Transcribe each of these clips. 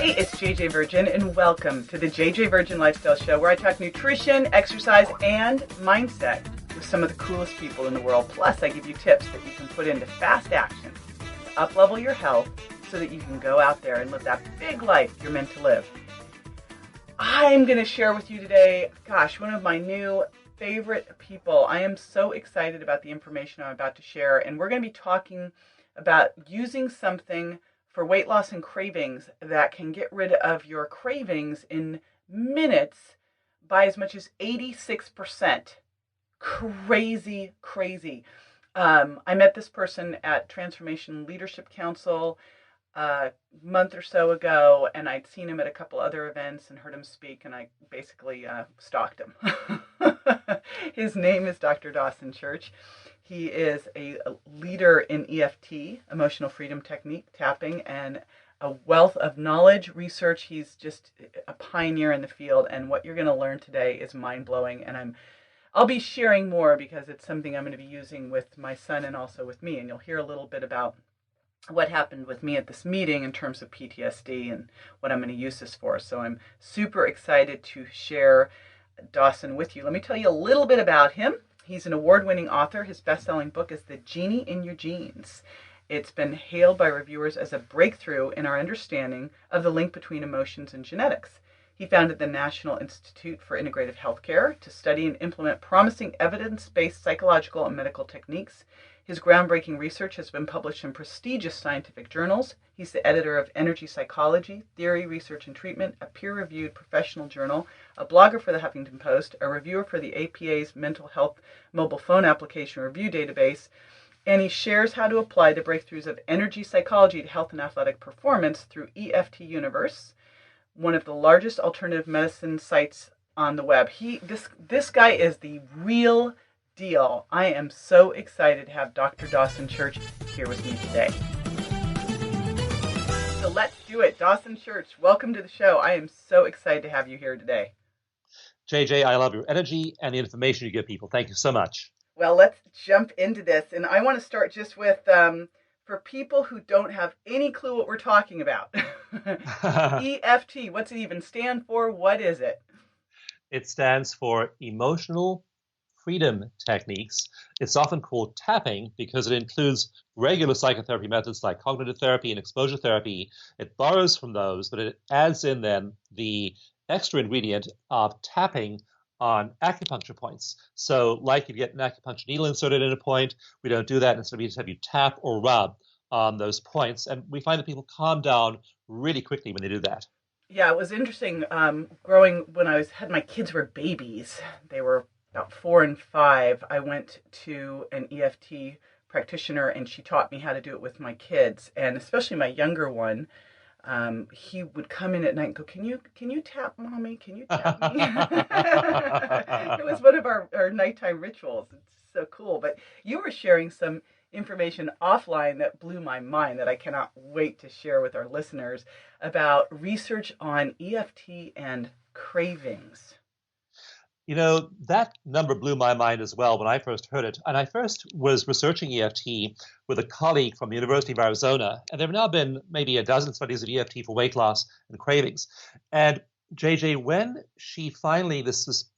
Hey, it's JJ Virgin, and welcome to the JJ Virgin Lifestyle Show, where I talk nutrition, exercise, and mindset with some of the coolest people in the world. Plus, I give you tips that you can put into fast action to up-level your health so that you can go out there and live that big life you're meant to live. I'm going to share with you today, one of my new favorite people. I am so excited about the information I'm about to share, and we're going to be talking about using something for weight loss and cravings that can get rid of your cravings in minutes by as much as 86%. Crazy. I met this person at Transformation Leadership Council a month or so ago, and I'd seen him at a couple other events and heard him speak, and I basically stalked him. His name is Dr. Dawson Church. He is a leader in EFT, emotional freedom technique, tapping, and a wealth of knowledge, research. He's just a pioneer in the field, and what you're going to learn today is mind-blowing, and I'll be sharing more because it's something I'm going to be using with my son and also with me, and you'll hear a little bit about what happened with me at this meeting in terms of PTSD and what I'm going to use this for. So I'm super excited to share Dawson with you. Let me tell you a little bit about him. He's an award-winning author. His best-selling book is The Genie in Your Genes. It's been hailed by reviewers as a breakthrough in our understanding of the link between emotions and genetics. He founded the National Institute for Integrative Healthcare to study and implement promising evidence-based psychological and medical techniques. His groundbreaking research has been published in prestigious scientific journals. He's the editor of Energy Psychology, Theory, Research, and Treatment, a peer-reviewed professional journal, a blogger for the Huffington Post, a reviewer for the APA's Mental Health Mobile Phone Application Review Database, and he shares how to apply the breakthroughs of energy psychology to health and athletic performance through EFT Universe, one of the largest alternative medicine sites on the web. This guy is the real deal. I am so excited to have Dr. Dawson Church here with me today. So let's do it. Dawson Church, welcome to the show. I am so excited to have you here today. JJ, I love your energy and the information you give people. Thank you so much. Well, let's jump into this. And I want to start just with, for people who don't have any clue what we're talking about, EFT, what's it even stand for? What is it? It stands for Emotional Freedom Techniques. It's often called tapping because it includes regular psychotherapy methods like cognitive therapy and exposure therapy. It borrows from those, but it adds in then the extra ingredient of tapping on acupuncture points. So like you get an acupuncture needle inserted in a point, we don't do that. Instead, we just have you tap or rub on those points. And we find that people calm down really quickly when they do that. Yeah, it was interesting. Growing when had my kids were babies, they were about 4 and 5, I went to an EFT practitioner and she taught me how to do it with my kids, and especially my younger one. He would come in at night and go, can you tap mommy? Can you tap me? It was one of our nighttime rituals. It's so cool. But you were sharing some information offline that blew my mind that I cannot wait to share with our listeners about research on EFT and cravings. You know, that number blew my mind as well when I first heard it. And I first was researching EFT with a colleague from the University of Arizona. And there have now been maybe a dozen studies of EFT for weight loss and cravings. And JJ, when she finally, this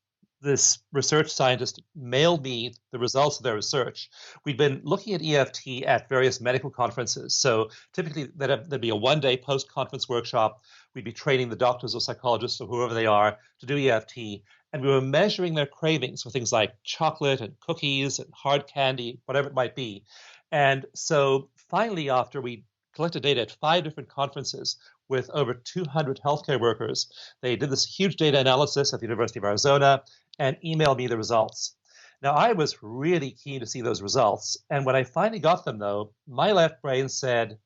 research scientist mailed me the results of their research, we'd been looking at EFT at various medical conferences. So typically there'd be a one-day post-conference workshop. We'd be training the doctors or psychologists or whoever they are to do EFT. And we were measuring their cravings for things like chocolate and cookies and hard candy, whatever it might be. And so finally, after we collected data at 5 different conferences with over 200 healthcare workers, they did this huge data analysis at the University of Arizona and emailed me the results. Now, I was really keen to see those results. And when I finally got them, though, my left brain said,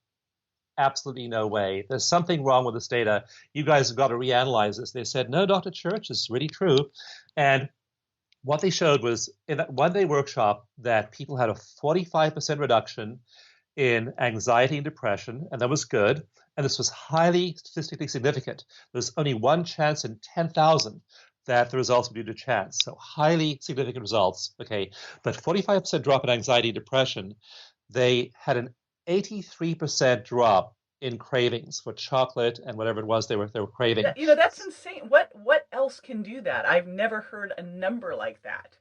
absolutely no way. There's something wrong with this data. You guys have got to reanalyze this. They said, no, Dr. Church, this is really true. And what they showed was in that one-day workshop that people had a 45% reduction in anxiety and depression, and that was good. And this was highly statistically significant. There's only one chance in 10,000 that the results would be due to chance. So highly significant results, okay? But 45% drop in anxiety and depression. They had an 83% drop in cravings for chocolate and whatever it was they were craving. That's insane. What else can do that? I've never heard a number like that.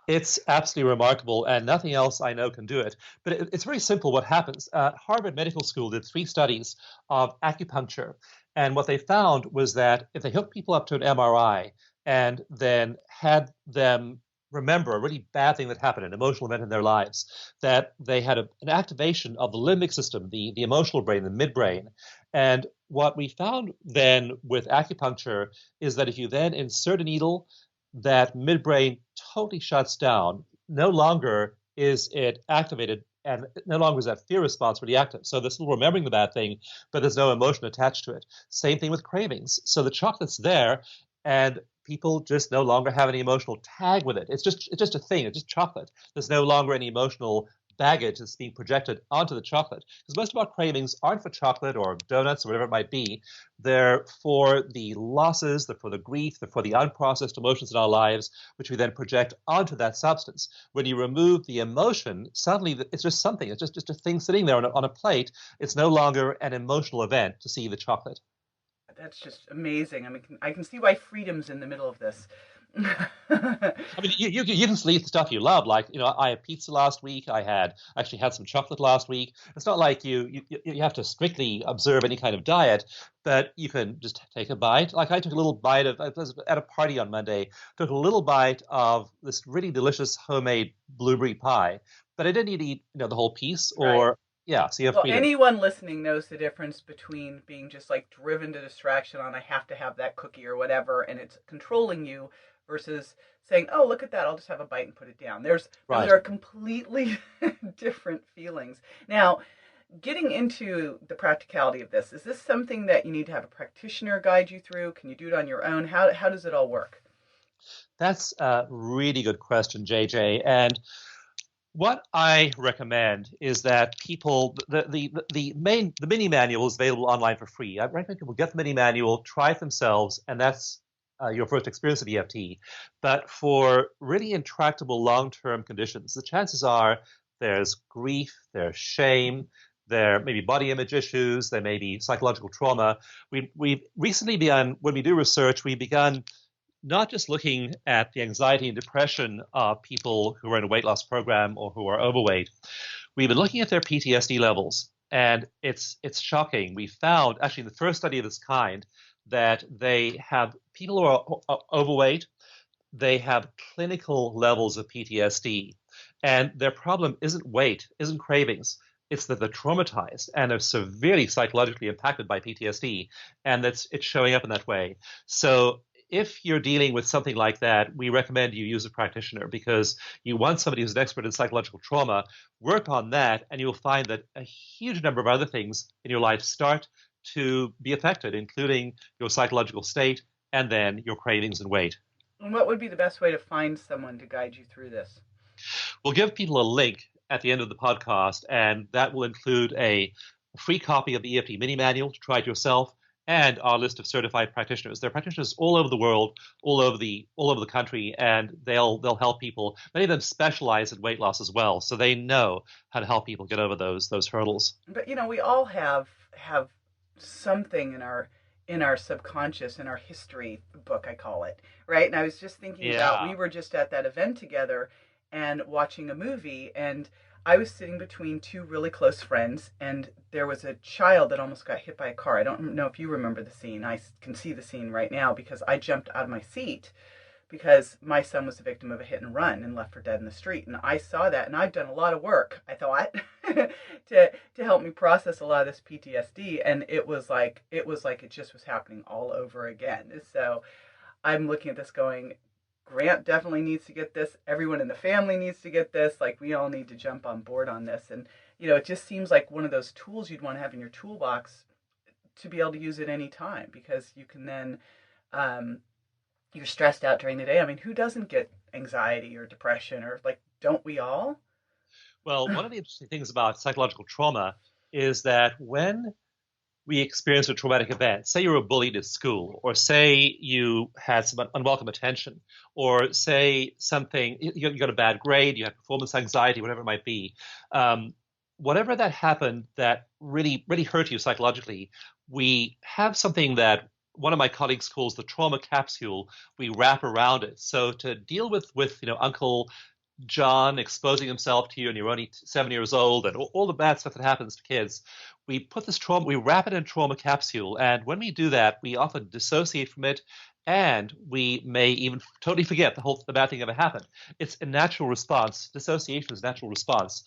It's absolutely remarkable, and nothing else I know can do it. But it's very simple what happens. Harvard Medical School did 3 studies of acupuncture, and what they found was that if they hooked people up to an MRI and then had them remember a really bad thing that happened, an emotional event in their lives, that they had an activation of the limbic system, the emotional brain, the midbrain. And what we found then with acupuncture is that if you then insert a needle, that midbrain totally shuts down. No longer is it activated, and no longer is that fear response really active. So they're still remembering the bad thing, but there's no emotion attached to it. Same thing with cravings. So the chocolate's there, and people just no longer have any emotional tag with it. It's just a thing. It's just chocolate. There's no longer any emotional baggage that's being projected onto the chocolate. Because most of our cravings aren't for chocolate or donuts or whatever it might be. They're for the losses, they're for the grief, they're for the unprocessed emotions in our lives, which we then project onto that substance. When you remove the emotion, suddenly it's just something. It's just a thing sitting there on a plate. It's no longer an emotional event to see the chocolate. That's just amazing. I mean, I can see why freedom's in the middle of this. I mean, you can still eat the stuff you love. Like, I had pizza last week. I actually had some chocolate last week. It's not like you have to strictly observe any kind of diet, but you can just take a bite. Like I took a little bite I was at a party on Monday, took a little bite of this really delicious homemade blueberry pie, but I didn't eat, the whole piece or. Right. Yeah, so you have freedom. Anyone listening knows the difference between being just like driven to distraction on I have to have that cookie or whatever, and it's controlling you, versus saying, "Oh, look at that! I'll just have a bite and put it down." Those are completely different feelings. Now, getting into the practicality of this, is this something that you need to have a practitioner guide you through? Can you do it on your own? How does it all work? That's a really good question, JJ. And what I recommend is that people, the mini manual is available online for free. I recommend people get the mini manual, try it themselves, and that's your first experience of EFT. But for really intractable long-term conditions, the chances are there's grief, there's shame, there may be body image issues, there may be psychological trauma. We've recently begun, when we do research, we've begun not just looking at the anxiety and depression of people who are in a weight loss program or who are overweight. We've been looking at their PTSD levels, and it's shocking. We found, actually, in the first study of this kind, that they have people who are overweight, they have clinical levels of PTSD, and their problem isn't weight, isn't cravings. It's that they're traumatized and they're severely psychologically impacted by PTSD, and it's showing up in that way. So if you're dealing with something like that, we recommend you use a practitioner, because you want somebody who's an expert in psychological trauma. Work on that, and you'll find that a huge number of other things in your life start to be affected, including your psychological state and then your cravings and weight. And what would be the best way to find someone to guide you through this? We'll give people a link at the end of the podcast, and that will include a free copy of the EFT mini manual to try it yourself, and our list of certified practitioners. There are practitioners all over the world, all over the country, and they'll help people. Many of them specialize in weight loss as well, so they know how to help people get over those hurdles. But we all have something in our subconscious, in our history book, I call it, right? And I was just thinking about, we were just at that event together and watching a movie, and I was sitting between 2 really close friends, and there was a child that almost got hit by a car. I don't know if you remember the scene. I can see the scene right now because I jumped out of my seat because my son was a victim of a hit and run and left for dead in the street. And I saw that, and I've done a lot of work, I thought, to help me process a lot of this PTSD. And it was like it just was happening all over again. So I'm looking at this going, Grant definitely needs to get this. Everyone in the family needs to get this. Like, we all need to jump on board on this. And, it just seems like one of those tools you'd want to have in your toolbox to be able to use at any time, because you can then, you're stressed out during the day. I mean, who doesn't get anxiety or depression, or don't we all? Well, one of the interesting things about psychological trauma is that when we experience a traumatic event, say you were bullied at school, or say you had some unwelcome attention, or say something, you got a bad grade, you had performance anxiety, whatever it might be. whatever that happened that really, really hurt you psychologically, we have something that one of my colleagues calls the trauma capsule. We wrap around it. So to deal with Uncle John exposing himself to you and you're only 7 years old and all the bad stuff that happens to kids, we put this trauma, we wrap it in trauma capsule. And when we do that, we often dissociate from it and we may even totally forget the bad thing ever happened. It's a natural response. Dissociation is a natural response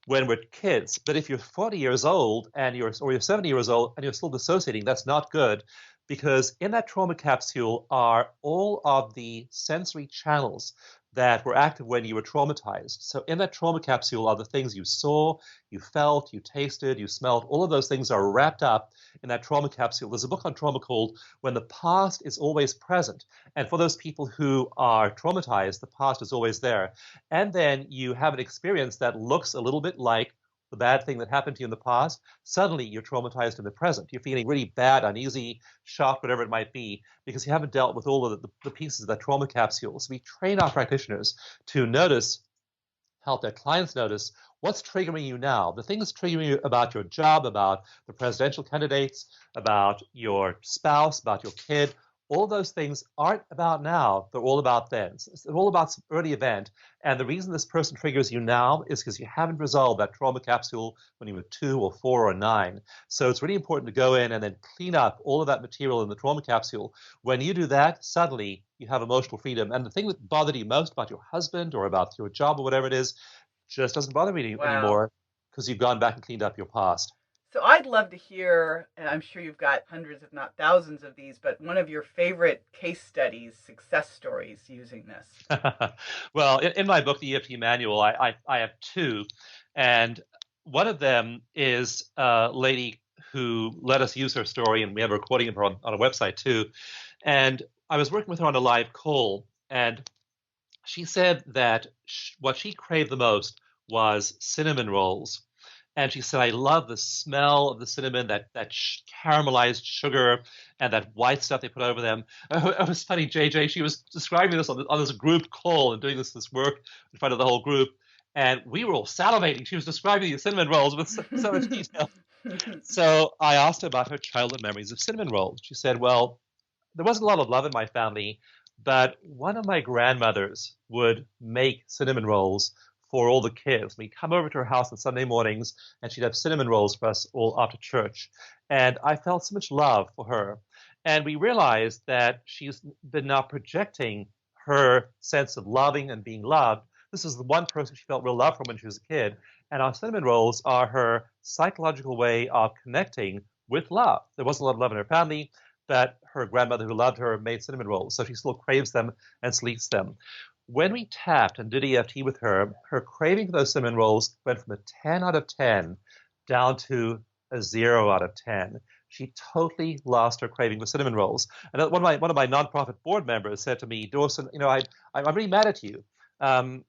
when we're kids. But if you're 40 years old or you're 70 years old and you're still dissociating, that's not good because in that trauma capsule are all of the sensory channels that were active when you were traumatized. So in that trauma capsule are the things you saw, you felt, you tasted, you smelled. All of those things are wrapped up in that trauma capsule. There's a book on trauma called When the Past is Always Present. And for those people who are traumatized, the past is always there. And then you have an experience that looks a little bit like the bad thing that happened to you in the past. Suddenly you're traumatized in the present. You're feeling really bad, uneasy, shocked, whatever it might be, because you haven't dealt with all of the pieces of that trauma capsule. So we train our practitioners to notice, help their clients notice what's triggering you now, the things triggering you about your job, about the presidential candidates, about your spouse, about your kid. All those things aren't about now, they're all about then. So it's all about some early event. And the reason this person triggers you now is because you haven't resolved that trauma capsule when you were 2 or 4 or 9. So it's really important to go in and then clean up all of that material in the trauma capsule. When you do that, suddenly you have emotional freedom. And the thing that bothered you most about your husband or about your job or whatever it is just doesn't bother me Wow. anymore because you've gone back and cleaned up your past. So I'd love to hear, and I'm sure you've got hundreds, if not thousands of these, but one of your favorite case studies, success stories using this. Well, in my book, the EFT Manual, I have two. And one of them is a lady who let us use her story, and we have a recording of her on a website too. And I was working with her on a live call, and she said that what she craved the most was cinnamon rolls. And she said, I love the smell of the cinnamon, that caramelized sugar and that white stuff they put over them. It was funny, JJ. She was describing this on this group call and doing this work in front of the whole group. And we were all salivating. She was describing these cinnamon rolls with so much detail. So I asked her about her childhood memories of cinnamon rolls. She said, well, there wasn't a lot of love in my family, but one of my grandmothers would make cinnamon rolls for all the kids. We'd come over to her house on Sunday mornings, and she'd have cinnamon rolls for us all after church. And I felt so much love for her. And we realized that she's been now projecting her sense of loving and being loved. This is the one person she felt real love from when she was a kid. And our cinnamon rolls are her psychological way of connecting with love. There wasn't a lot of love in her family, but her grandmother who loved her made cinnamon rolls. So she still craves them and still eats them. When we tapped and did EFT with her, her craving for those cinnamon rolls went from a 10 out of 10 down to a 0 out of 10. She totally lost her craving for cinnamon rolls. And one of my nonprofit board members said to me, Dawson, I'm really mad at you.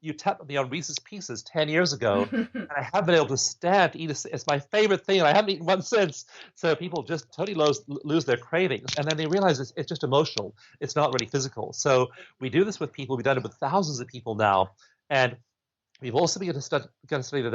You tapped me on Reese's Pieces 10 years ago, and I haven't been able to stand to eat it. It's my favorite thing, and I haven't eaten one since. So people just totally lose their cravings, and then they realize it's just emotional. It's not really physical. So we do this with people. We've done it with thousands of people now, and we've also begun to study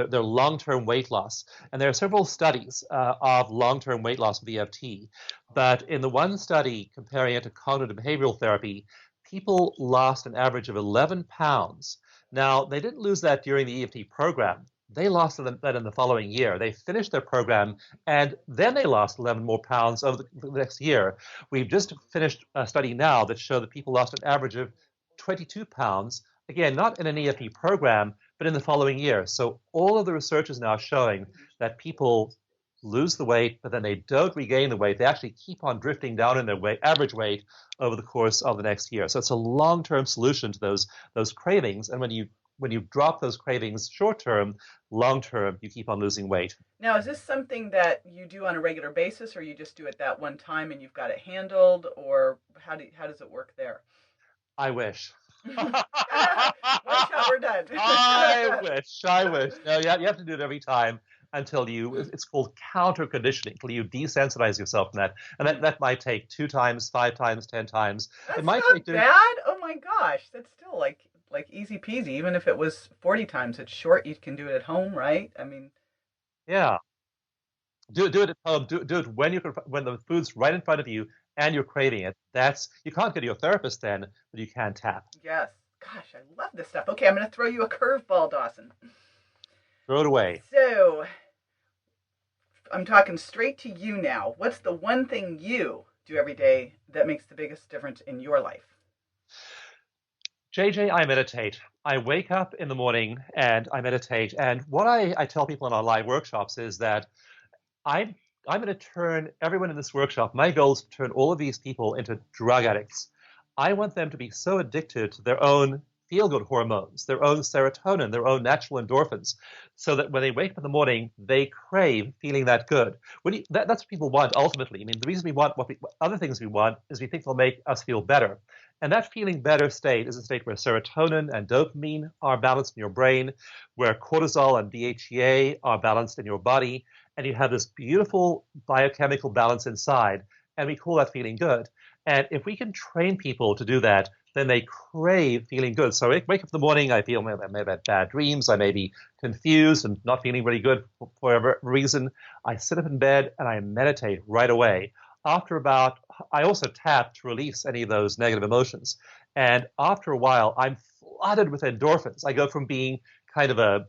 their long-term weight loss. And there are several studies of long-term weight loss with EFT. But in the one study comparing it to cognitive behavioral therapy, people lost an average of 11 pounds. Now, they didn't lose that during the EFT program. They lost that in the following year. They finished their program, and then they lost 11 more pounds over the next year. We've just finished a study now that showed that people lost an average of 22 pounds, again, not in an EFT program, but in the following year. So all of the research is now showing that people lose the weight, but then they don't regain the weight. They actually keep on drifting down in their average weight over the course of the next year. So it's a long-term solution to those cravings. And when you drop those cravings short-term, long-term, you keep on losing weight. Now, is this something that you do on a regular basis, or you just do it that one time and you've got it handled, or how does it work there? I wish. One shot, we're done. I wish. No, you have to do it every time until it's called counter conditioning, until you desensitize yourself from that. And that might take 2 times, 5 times, 10 times. That's it might not take bad. Oh my gosh. That's still like easy peasy. Even if it was 40 times, it's short. You can do it at home, right? I mean, Yeah. Do it at home. Do it when when the food's right in front of you and you're craving it. That's you can't go to your therapist then, but you can tap. Yes. Gosh, I love this stuff. Okay, I'm going to throw you a curveball, Dawson. Throw it away. So I'm talking straight to you now. What's the one thing you do every day that makes the biggest difference in your life? JJ, I meditate. I wake up in the morning and I meditate. And what I tell people in our live workshops is that I'm I'm going to turn everyone in this workshop. My goal is to turn all of these people into drug addicts. I want them to be so addicted to their own feel-good hormones, their own serotonin, their own natural endorphins, so that when they wake up in the morning, they crave feeling that good. That's what people want ultimately. I mean, the reason we want what other things we want is we think they'll make us feel better. And that feeling better state is a state where serotonin and dopamine are balanced in your brain, where cortisol and DHEA are balanced in your body, and you have this beautiful biochemical balance inside, and we call that feeling good. And if we can train people to do that, then they crave feeling good. So I wake up in the morning, I feel I may have had bad dreams, I may be confused and not feeling really good for whatever reason. I sit up in bed and I meditate right away. I also tap to release any of those negative emotions. And after a while, I'm flooded with endorphins. I go from being kind of a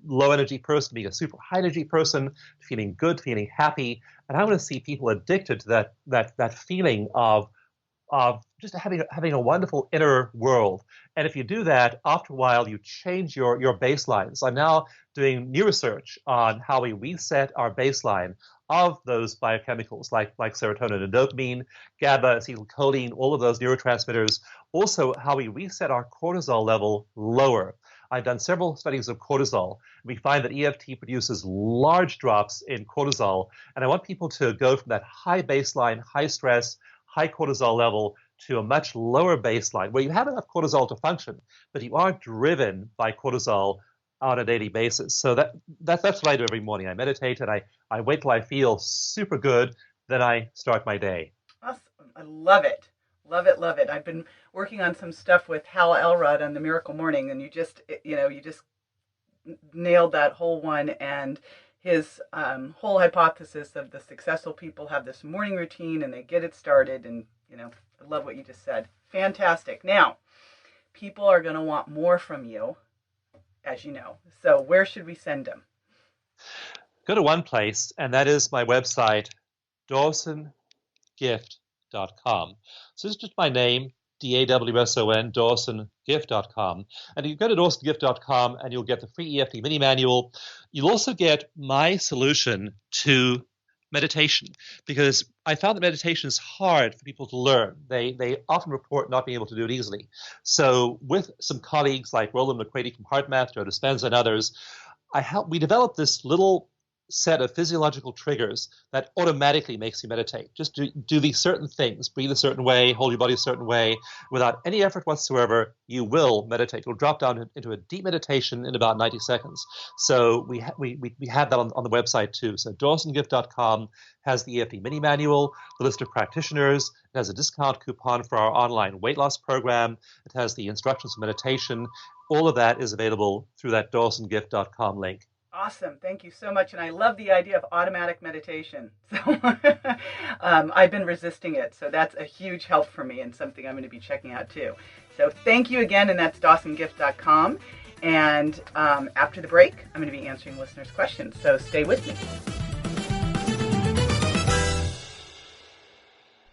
low energy person, being a super high energy person, feeling good, feeling happy, and I want to see people addicted to that feeling of just having a wonderful inner world. And if you do that, after a while, you change your baselines. I'm now doing new research on how we reset our baseline of those biochemicals like serotonin and dopamine, GABA, acetylcholine, all of those neurotransmitters. Also, how we reset our cortisol level lower. I've done several studies of cortisol. We find that EFT produces large drops in cortisol. And I want people to go from that high baseline, high stress, high cortisol level to a much lower baseline where you have enough cortisol to function, but you aren't driven by cortisol on a daily basis. So that's what I do every morning. I meditate and I wait till I feel super good, then I start my day. Awesome. I love it. Love it, love it. I've been working on some stuff with Hal Elrod on the Miracle Morning, and you just nailed that whole one. And his whole hypothesis of the successful people have this morning routine and they get it started. And, I love what you just said. Fantastic. Now, people are going to want more from you, as you know. So where should we send them? Go to one place, and that is my website, DawsonGift.com. So this is just my name, DAWSON, DawsonGift.com. And you go to DawsonGift.com and you'll get the free EFT mini manual. You'll also get my solution to meditation, because I found that meditation is hard for people to learn. They often report not being able to do it easily. So with some colleagues like Roland McCready from HeartMath, Joe Dispenza, and others, we developed this little set of physiological triggers that automatically makes you meditate. Just do these certain things, breathe a certain way, hold your body a certain way. Without any effort whatsoever, you will meditate. You'll drop down into a deep meditation in about 90 seconds. So we have that on the website too. So DawsonGift.com has the EFT mini manual, the list of practitioners. It has a discount coupon for our online weight loss program. It has the instructions for meditation. All of that is available through that DawsonGift.com link. Awesome. Thank you so much. And I love the idea of automatic meditation. So I've been resisting it. So that's a huge help for me and something I'm going to be checking out too. So thank you again. And that's DawsonGift.com. And after the break, I'm going to be answering listeners' questions. So stay with me.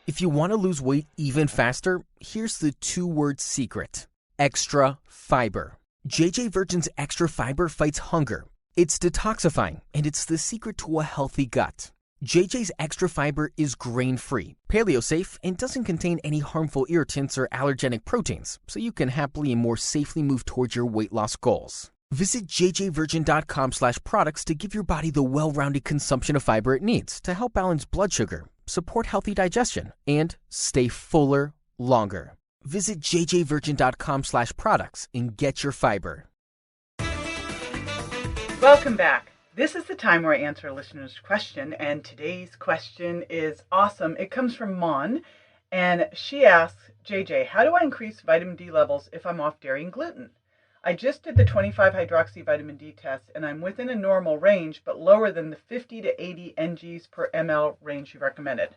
If you want to lose weight even faster, here's the 2-word secret: extra fiber. JJ Virgin's extra fiber fights hunger. It's detoxifying, and it's the secret to a healthy gut. JJ's extra fiber is grain-free, paleo-safe, and doesn't contain any harmful irritants or allergenic proteins, so you can happily and more safely move towards your weight loss goals. Visit jjvirgin.com/products to give your body the well-rounded consumption of fiber it needs to help balance blood sugar, support healthy digestion, and stay fuller longer. Visit jjvirgin.com/products and get your fiber. Welcome back. This is the time where I answer a listener's question, and today's question is awesome. It comes from Mon, and she asks, JJ, how do I increase vitamin D levels if I'm off dairy and gluten? I just did the 25 hydroxy vitamin D test, and I'm within a normal range, but lower than the 50 to 80 NGs per ml range you recommended.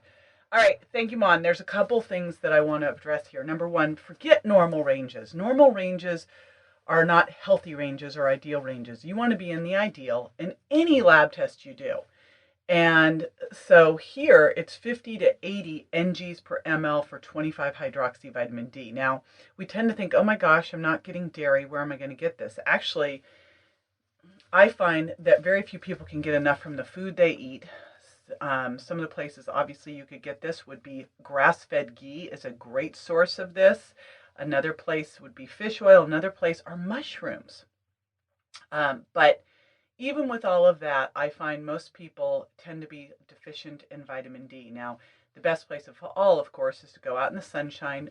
All right, thank you, Mon. There's a couple things that I want to address here. Number one, forget normal ranges. Normal ranges are not healthy ranges or ideal ranges. You want to be in the ideal in any lab test you do. And so here it's 50 to 80 NGs per ml for 25 hydroxy vitamin D. Now, we tend to think, oh my gosh, I'm not getting dairy. Where am I going to get this? Actually, I find that very few people can get enough from the food they eat. Some of the places, obviously, you could get this would be grass-fed ghee is a great source of this. Another place would be fish oil. Another place are mushrooms. But even with all of that, I find most people tend to be deficient in vitamin D. Now, the best place of all, of course, is to go out in the sunshine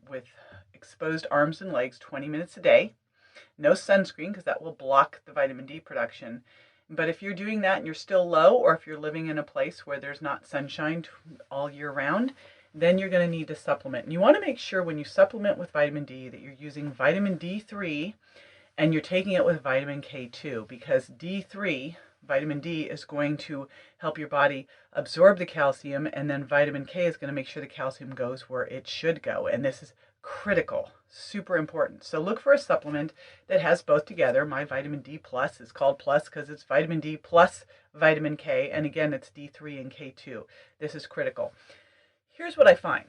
with exposed arms and legs 20 minutes a day. No sunscreen, because that will block the vitamin D production. But if you're doing that and you're still low, or if you're living in a place where there's not sunshine all year round, then you're going to need to supplement. And you want to make sure when you supplement with vitamin D that you're using vitamin D3 and you're taking it with vitamin K2, because D3, vitamin D, is going to help your body absorb the calcium, and then vitamin K is going to make sure the calcium goes where it should go. And this is critical, super important. So look for a supplement that has both together. My vitamin D plus is called plus because it's vitamin D plus vitamin K, and again, it's D3 and K2. This is critical. Here's what I find.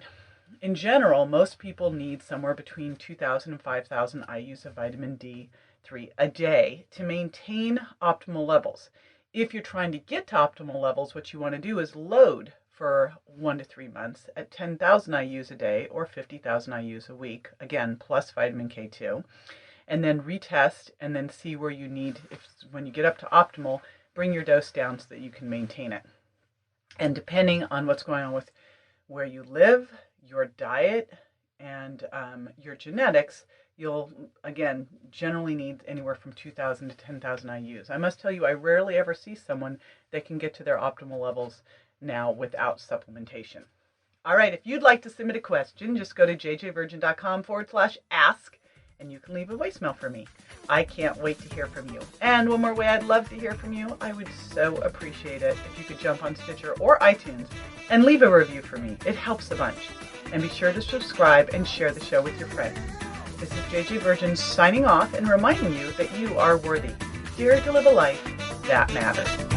In general, most people need somewhere between 2,000 and 5,000 IUs of vitamin D3 a day to maintain optimal levels. If you're trying to get to optimal levels, what you want to do is load for 1 to 3 months at 10,000 IUs a day or 50,000 IUs a week, again, plus vitamin K2, and then retest and then see where you need, when you get up to optimal, bring your dose down so that you can maintain it. And depending on what's going on with where you live, your diet, and your genetics, you'll, again, generally need anywhere from 2,000 to 10,000 IUs. I must tell you, I rarely ever see someone that can get to their optimal levels now without supplementation. All right, if you'd like to submit a question, just go to jjvirgin.com/ask, and you can leave a voicemail for me. I can't wait to hear from you. And one more way I'd love to hear from you, I would so appreciate it if you could jump on Stitcher or iTunes and leave a review for me. It helps a bunch. And be sure to subscribe and share the show with your friends. This is JJ Virgin signing off and reminding you that you are worthy. Dare to live a life that matters.